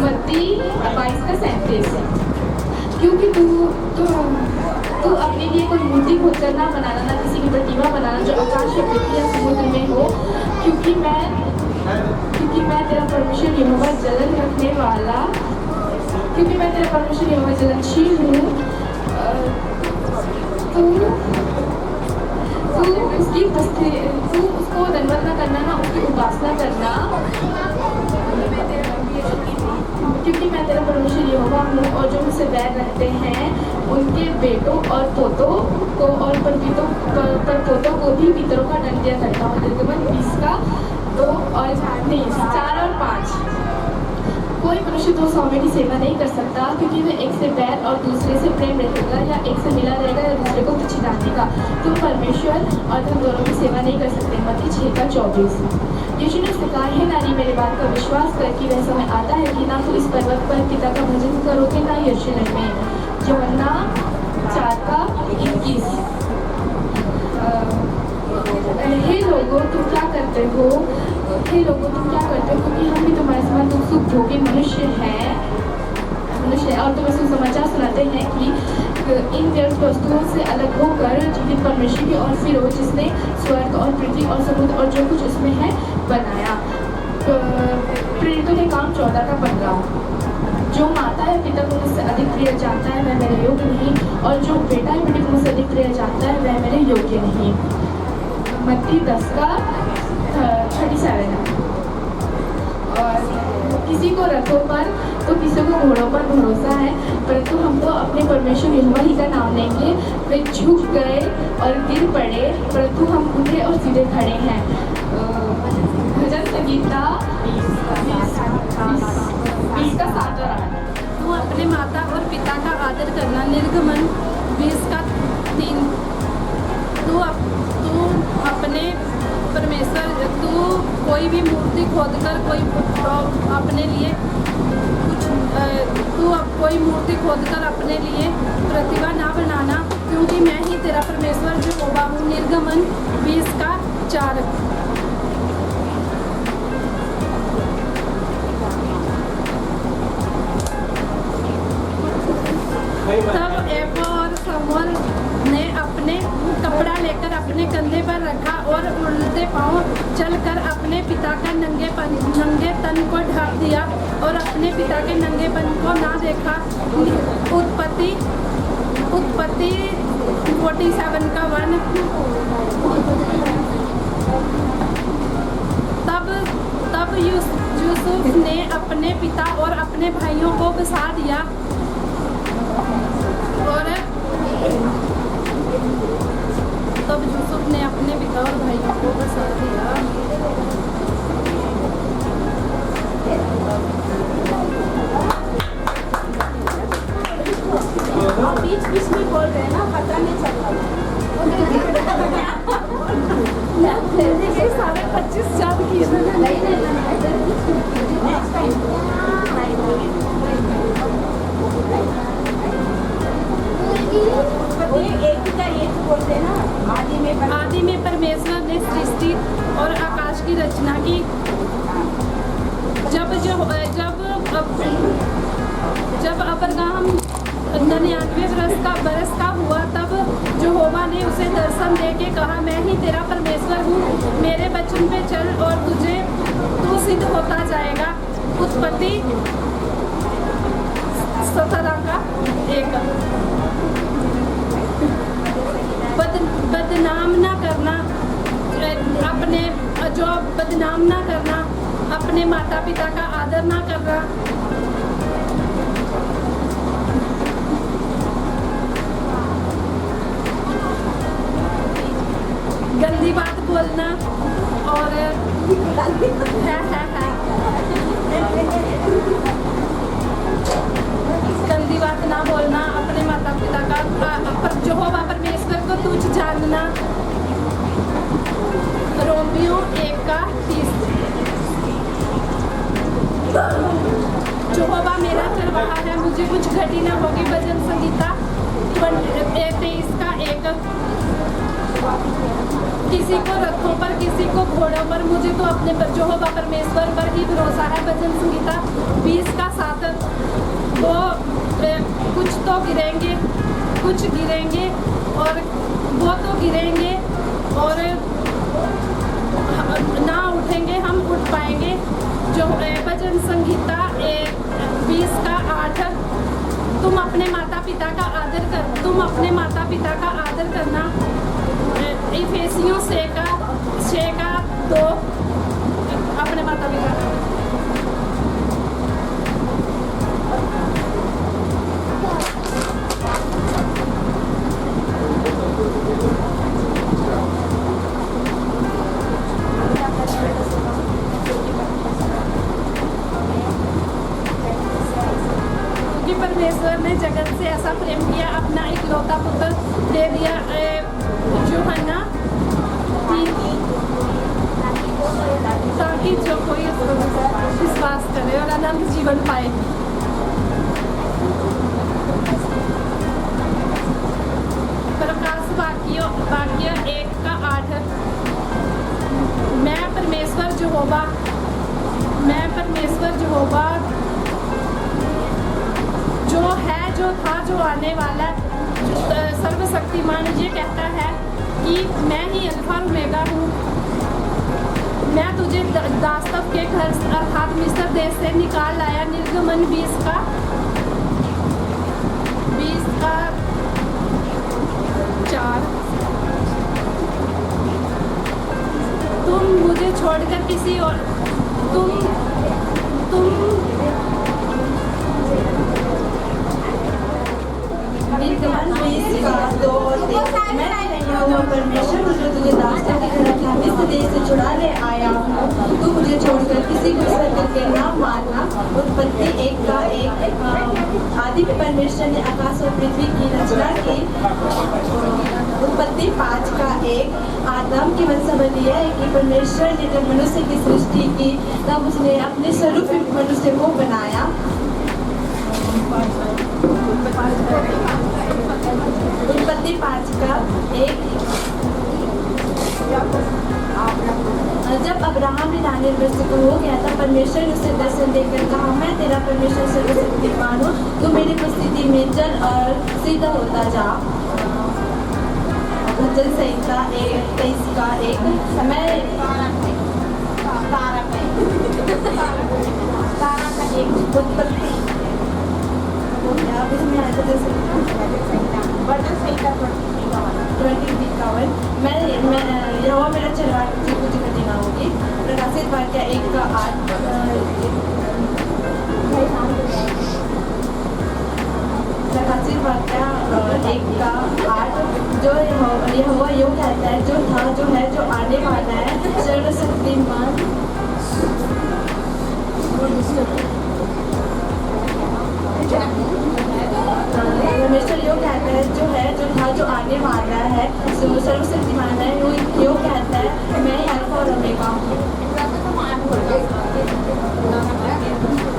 मत्ती 22:37। क्योंकि तू अपने लिए कोई मूर्ति खोदकर ना बनाना, ना किसी की प्रतिमा बनाना जो आकाश या पृथ्वी या समुद्र में हो, क्योंकि मैं तेरा परमेश्वर यहोवा जलन रखने वाला, क्योंकि मैं तेरा परमेश्वर यहोवा जलनशील हूँ। तू उसको दंडवत न करना, ना उसकी उपासना करना, क्योंकि मैं तेरा परमेश्वर यहोवा हूँ। और जो मुझसे बैर रखते हैं उनके बेटों और पोतों को और परपोतों को भी पितरों का दंड दिया करता हूँ। निर्गमन 20:4 और 5। कोई मनुष्य 2 स्वामी की सेवा नहीं कर सकता, क्योंकि वह एक से बैर और दूसरे से प्रेम रखेगा, या एक से मिला रहेगा या दूसरे को तुच्छ जानेगा। तुम परमेश्वर और तुम दोनों की सेवा नहीं कर सकते। मत्ती 6:24। यीशु ने उससे कहा, हे नारी, मेरे बात का विश्वास कर कि वह समय आता है कि ना तो इस पर्वत पर पिता का भजन करोगे ना यरूशलेम में। यूहन्ना 4:21। हे लोगों तुम क्या करते हो, क्योंकि हम भी तुम्हारे समान दुख सुख भोगे मनुष्य हैं और तुम्हें सुसमाचार सुनाते हैं कि इन व्यर्थ वस्तुओं से अलग होकर जीवित परमेश्वर की ओर फिरो, जिसने स्वर्ग और पृथ्वी और समुद्र और जो कुछ उसमें है बनाया। प्रेरितों के काम 14:15। जो माता या पिता को मुझसे अधिक प्रिय जानता है वह मेरे योग्य नहीं, और जो बेटा या बेटी को मुझसे अधिक प्रिय जानता है वह मेरे योग्य नहीं। मत्ती 10:37। और किसी को रथों पर तो किसी को घोड़ों पर भरोसा है, परंतु हम तो अपने परमेश्वर यहोवा ही का नाम लेंगे। वे झुक गए और गिर पड़े, परंतु हम उठे और सीधे खड़े हैं। भजन संगीता 20:7-8। तू अपने माता और पिता का आदर करना। निर्गमन 20:3। तू अपने परमेश्वर कोई भी मूर्ति खोदकर कोई मूर्ति खोदकर अपने लिए प्रतिमा ना बनाना, क्योंकि मैं ही तेरा परमेश्वर यहोवा हूँ। निर्गमन 20:4। तब एपो और शमूएल ने अपने कपड़ा लेकर अपने कंधे पर रखा और उल्टे पांव चलकर अपने पिता का नंगे तन को ढाक दिया और अपने पिता के नंगेपन को ना देखा। उत्पत्ति 47:1। तब यूसुफ ने अपने पिता और अपने भाइयों को बसा दिया और तब यूसुफ ने अपने पिता और भाइयों को बसा दिया। बीच में बोल रहे हैं ना, पता नहीं चल रहा। जब अब्राहम 99 बरस का हुआ, तब यहोवा ने उसे दर्शन देके कहा, मैं ही तेरा परमेश्वर हूँ, मेरे वचन पे चल और तू सिद्ध होता जाएगा। उत्पत्ति 17:1। बदनाम ना करना, बदनाम ना करना, अपने माता पिता का आदर ना करना, गंदी बात बोलना और गंदी बात ना बोलना, अपने माता पिता का यहोवा परमेश्वर को तुच्छ जानना। रोमियो 1:30। यहोवा मेरा चरवाहा है, मुझे कुछ घटी न होगी। भजन संहिता 23:1। किसी को रथों पर, किसी को घोड़ों पर, मुझे तो अपने यहोवा परमेश्वर पर ही भरोसा है। भजन संहिता 20:7। वो कुछ तो गिरेंगे, कुछ गिरेंगे और वो तो गिरेंगे और ना उठेंगे, हम उठ पाएंगे। जो भजन संहिता 20:8। तुम अपने माता पिता का आदर करना। इफेसियों 6:2। अपने माता पिता परमेश्वर ने जगत से ऐसा प्रेम किया, अपना इकलौता पुत्र दे दिया। यूहन्ना 3, ताकि जो कोई विश्वास करे और अनंत जीवन पाए। प्रकाश वाक्य 1:8। मैं परमेश्वर यहोवा जो है, जो था, जो आने वाला, सर्वशक्तिमान ये कहता है कि मैं ही अल्फा और ओमेगा हूँ। मैं तुझे दास्तव के घर अर्थात मिस्र देश से निकाल लाया। निर्गमन 20:4। तुम मुझे छोड़कर किसी और निर्गमन 20:2। मैं यहोवा परमेश्वर हूँ जो तुझे दास्तव के घर अर्थात मिस्र देश से छुड़ा ले आया हूँ। तू मुझे छोड़कर किसी को ईश्वर करके ना मानना। उत्पत्ति 1:1। आदि में परमेश्वर ने आकाश और पृथ्वी की रचना की। उत्पत्ति 5:1। आदम की वंशावली यह है कि परमेश्वर ने जब मनुष्य की सृष्टि की, तब उसने अपने स्वरूप में मनुष्य को बनाया। उत्पत्ति 5:1। जब अब्राहम 99 वर्ष का हो गया तब परमेश्वर ने उसे दर्शन देकर कहा, मैं तेरा परमेश्वर सर्वशक्तिमान हूँ, तू मेरी उपस्थिति में चल और सिद्ध होता जा। भजन संहिता 23:1। मैं यहोवा मेरा चरवाहा, मुझे कुछ घटी ना होगी। प्रकाशित वाक्य 1:8। प्रकाशित वाक्य 1:8। जो यहोवा यूँ कहता है, जो था, जो है, जो आने वाला है, सर्वशक्तिमान। परमेश्वर यूँ कहता है, जो है, जो था, जो आने वाला है, सर्वशक्तिमान है। यूँ कहता है, मैं ही अल्फा और ओमेगा हूँ।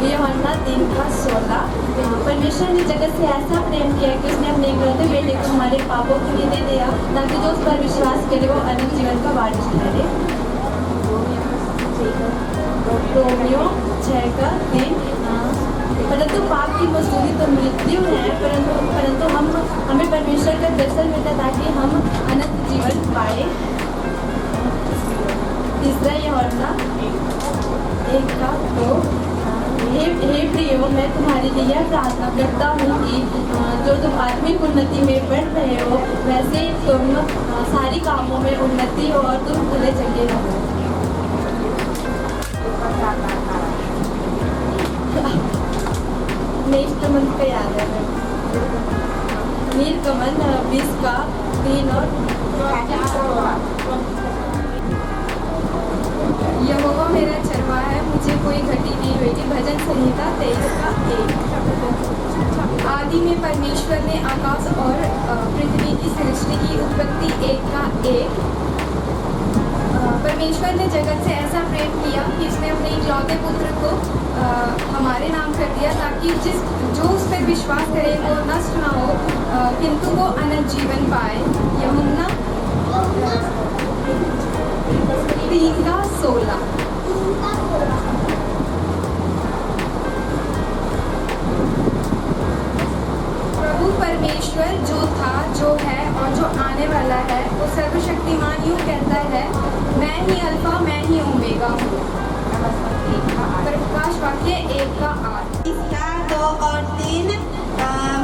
यूहन्ना 3:16। परमेश्वर ने जगत से ऐसा प्रेम किया कि उसने अपने इकलौते बेटे को हमारे पापों के लिए दे दिया, ताकि जो उस पर विश्वास करे वो अनंत जीवन का वारिस ठहरे। रोमियो 6 का 3। परंतु पाप की मजदूरी तो मृत्यु है, परंतु हमें परमेश्वर का दर्शन मिलता ताकि हम अनंत जीवन पाए। तीसरा यूहन्ना 1:2। हे प्रियो, मैं तुम्हारे लिए यह प्रार्थना करता हूँ कि जो तुम आत्मिक उन्नति में बढ़ रहे हो, वैसे तुम सारी कामों में उन्नति हो और तुम खुले चंगे रहो। नेक्स्ट मंथ का याद है नीलकमल 20 का 3 और यहोवा मेरा चरवाहा है, मुझे कोई घटी नहीं होगी। भजन संहिता 23 का 1। आदि में परमेश्वर ने आकाश और पृथ्वी की सृष्टि की। उत्पत्ति 1 का 1। परमेश्वर ने जगत से ऐसा प्रेम किया कि उसने अपने इकलौते पुत्र को हमारे नाम कर दिया, ताकि जो उस पर विश्वास करे वो नष्ट ना हो, किंतु वो अनंत जीवन पाए। यूहन्ना 3 का 16। प्रभु परमेश्वर जो था, जो है और जो आने वाला है, वो सर्वशक्तिमान यूँ कहता है, मैं ही अल्फा, मैं ही ओमेगा हूँ। प्रकाश वाक्य 1 का 8। इसका 2 और 3।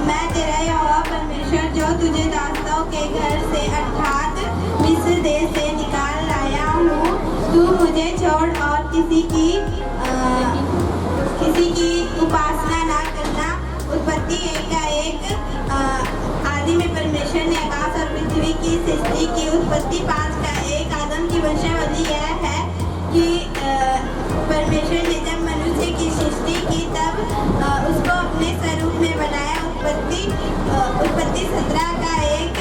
मैं तेरा यहोवा परमेश्वर जो तुझे दासों के घर से अर्थात मिस्र देश से निकाल लाया हूँ। तू मुझे छोड़ और किसी की उपासना ना करना। उत्पत्ति 1 का 1। आदि में परमेश्वर ने आकाश और पृथ्वी की सृष्टि की। उत्पत्ति 5 का 1। आदम की वंशावली यह है कि परमेश्वर ने जब मनुष्य की सृष्टि की तब उसको अपने स्वरूप में बनाया। उत्पत्ति 17 का 1।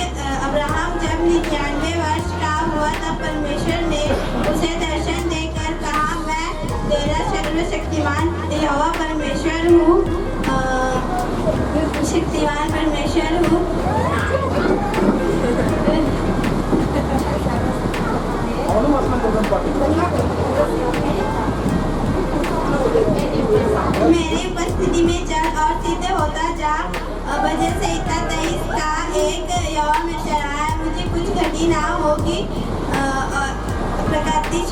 अब्राहम जब 99 वर्ष का हुआ तब परमेश्वर ने उसे दर्शन देकर कहा, मैं तेरा सर्वशक्तिमान यहोवा परमेश्वर हूँ। शक्तिमान परमेश्वर हूँ। मेरी उपस्थिति में चल और सिद्ध होता जा। वजह से 23 का 1। यहोवा में चढ़ाया, मुझे कुछ घटी ना होगी। प्रकाशित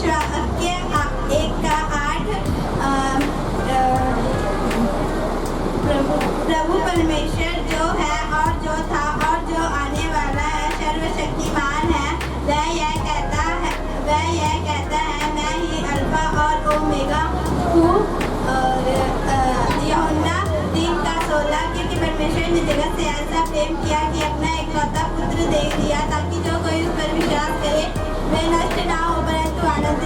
वाक्य 1 का 8। प्रभु परमेश्वर जो है और जो था और जो आने वाला है, सर्वशक्तिमान है। वह यह कहता है, मैं ही अल्फा और ओमेगा हूँ। यूहन्ना 3 का 16। क्योंकि परमेश्वर ने जगत से ऐसा प्रेम किया कि अपना इकलौता पुत्र दे दिया, ताकि जो कोई उस पर विश्वास करे वह नष्ट ना हो, परंतु आनंद